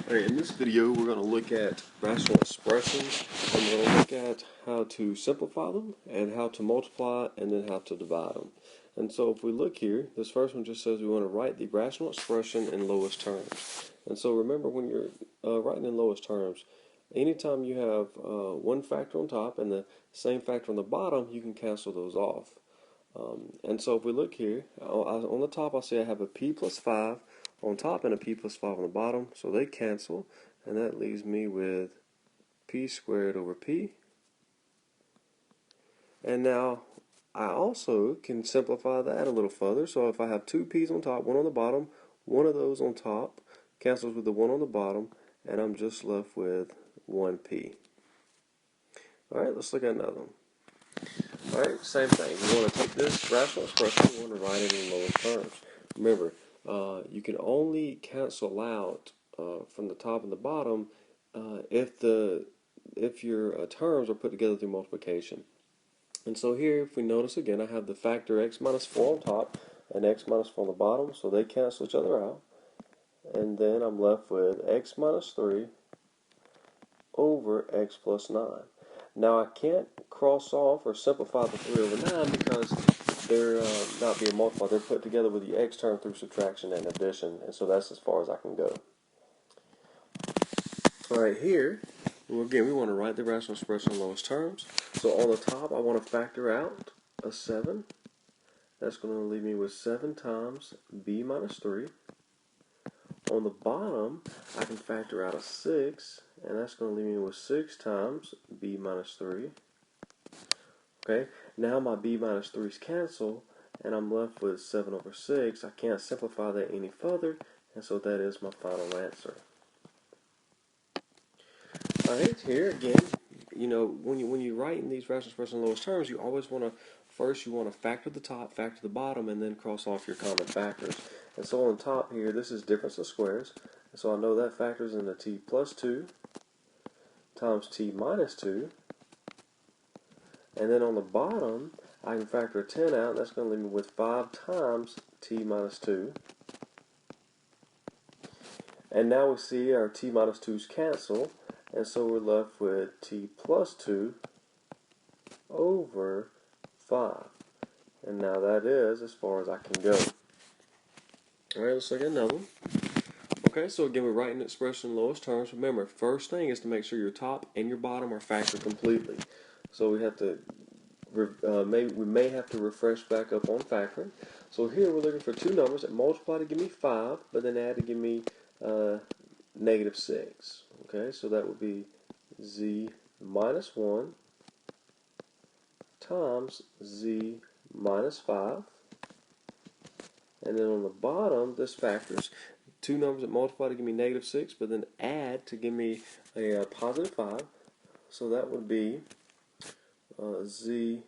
Alright, in this video we're going to look at rational expressions, and we're going to look at how to simplify them and how to multiply and then how to divide them. And so if we look here, this first one just says we want to write the rational expression in lowest terms. And so remember, when you're writing in lowest terms, anytime you have one factor on top and the same factor on the bottom, you can cancel those off. And so if we look here, on the top I'll say I have a p plus 5 on top and a p plus 5 on the bottom, so they cancel, and that leaves me with p squared over p. And now I also can simplify that a little further, so if I have two p's on top, one on the bottom, one of those on top cancels with the one on the bottom, and I'm just left with 1p. Alright, let's look at another one. Alright, same thing. We want to take this rational expression, we want to write it in lowest terms. Remember, you can only cancel out from the top and the bottom if your terms are put together through multiplication. And so here, if we notice again, I have the factor x minus 4 on top and x minus 4 on the bottom, so they cancel each other out. And then I'm left with x minus 3 over x plus 9. Now I can't cross off or simplify the 3 over 9 because they're not being multiplied. They're put together with the x term through subtraction and addition, and so that's as far as I can go. Alright, here, again, we want to write the rational expression in lowest terms. So on the top, I want to factor out a 7. That's going to leave me with 7 times b minus 3. On the bottom, I can factor out a 6, and that's going to leave me with 6 times b minus 3. Okay, now my b minus 3's cancel, and I'm left with 7 over 6. I can't simplify that any further, and so that is my final answer. Alright, here again, when you write in these rational expressions in lowest terms, you always want to, first you want to factor the top, factor the bottom, and then cross off your common factors. And so on the top here, this is difference of squares, and so I know that factors into t plus 2 times t minus 2. And then on the bottom, I can factor a 10 out, and that's going to leave me with 5 times t minus 2. And now we see our t minus 2's cancel, and so we're left with t plus 2 over 5. And now that is as far as I can go. Alright, let's look at another one. Okay, so again, we're writing the expression in lowest terms. Remember, first thing is to make sure your top and your bottom are factored completely. So we have to, we may have to refresh back up on factoring. So here we're looking for two numbers that multiply to give me 5, but then add to give me negative 6. Okay, so that would be z minus 1 times z minus 5. And then on the bottom, this factors two numbers that multiply to give me negative 6, but then add to give me a positive 5. So that would be z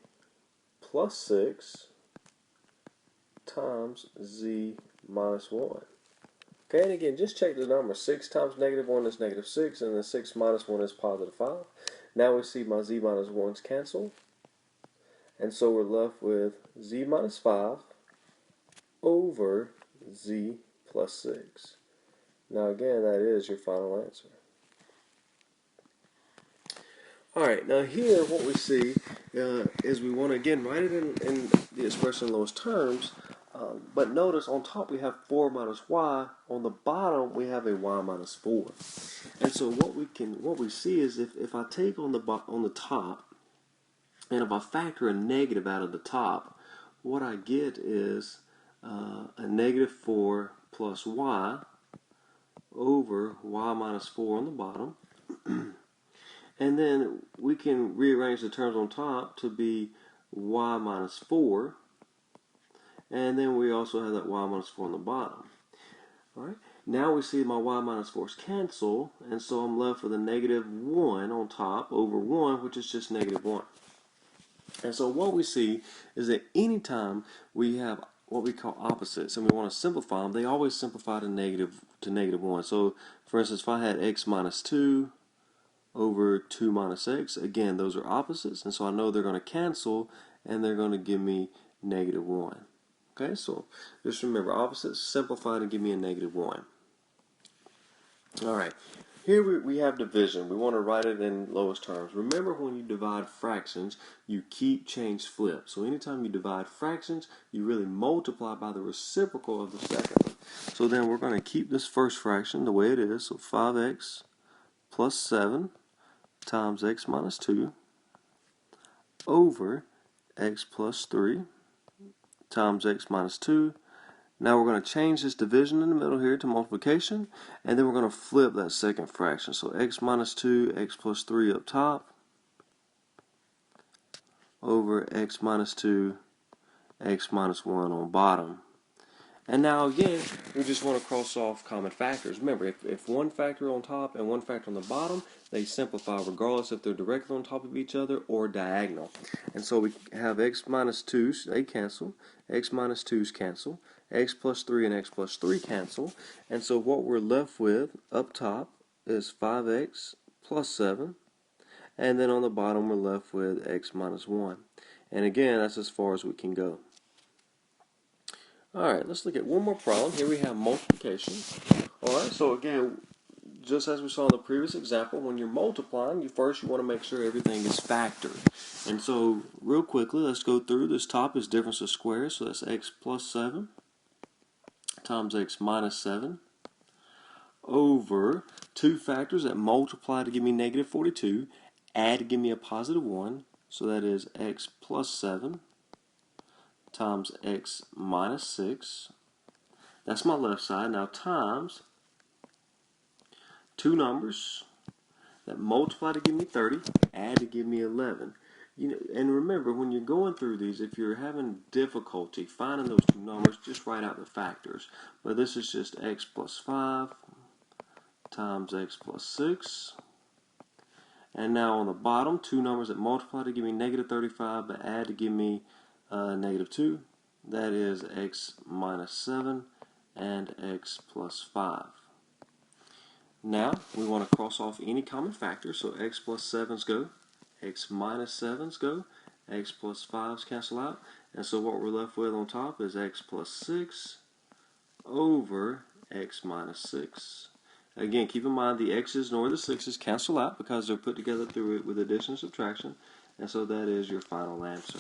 plus 6 times z minus 1. Okay, and again, just check the number. 6 times negative 1 is negative 6, and then 6 minus 1 is positive 5. Now we see my z minus 1's cancel, and so we're left with z minus 5 over z plus 6. Now again, that is your final answer. Alright, now here what we see is we want to again write it in the expression in lowest terms, but notice on top we have 4 minus y, on the bottom we have a y minus 4. And so what we see is if I take on the top, and if I factor a negative out of the top, what I get is a negative 4 plus y over y minus 4 on the bottom. And then we can rearrange the terms on top to be y minus 4. And then we also have that y minus 4 on the bottom. Alright, now we see my y minus 4's cancel, and so I'm left with a negative 1 on top over 1, which is just negative 1. And so what we see is that anytime we have what we call opposites and we want to simplify them, they always simplify to negative 1. So for instance, if I had x minus 2 over 2 minus x, again, those are opposites, and so I know they're going to cancel, and they're going to give me negative 1. Okay, so just remember, opposites simplify to give me a negative 1. Alright, here we have division. We want to write it in lowest terms. Remember, when you divide fractions, you keep, change, flip. So anytime you divide fractions, you really multiply by the reciprocal of the second one. So then we're going to keep this first fraction the way it is. So 5x plus 7 times x minus 2 over x plus 3 times x minus 2. Now we're going to change this division in the middle here to multiplication, and then we're going to flip that second fraction. So x minus 2, x plus 3 up top, over x minus 2, x minus 1 on bottom. And now again, we just want to cross off common factors. Remember, if one factor on top and one factor on the bottom, they simplify regardless if they're directly on top of each other or diagonal. And so we have x minus 2's, they cancel, x minus 2's cancel, x plus 3 and x plus 3 cancel. And so what we're left with up top is 5x plus 7. And then on the bottom we're left with x minus 1. And again, that's as far as we can go. Alright, let's look at one more problem. Here we have multiplication. Alright, so again, just as we saw in the previous example, when you're multiplying, you want to make sure everything is factored. And so, real quickly, let's go through. This top is difference of squares, so that's x plus 7 times x minus 7 over two factors that multiply to give me negative 42, add to give me a positive 1, so that is x plus 7 times x minus 6. That's my left side. Now times two numbers that multiply to give me 30, add to give me 11. And remember, when you're going through these, if you're having difficulty finding those two numbers, just write out the factors. But this is just x plus 5 times x plus 6. And now on the bottom, two numbers that multiply to give me negative 35, but add to give me negative 2. That is x minus 7 and x plus 5. Now, we want to cross off any common factors, so x plus 7's go, x minus 7's go, x plus 5's cancel out, and so what we're left with on top is x plus 6 over x minus 6. Again, keep in mind the x's nor the 6's cancel out because they're put together through it with addition and subtraction, and so that is your final answer.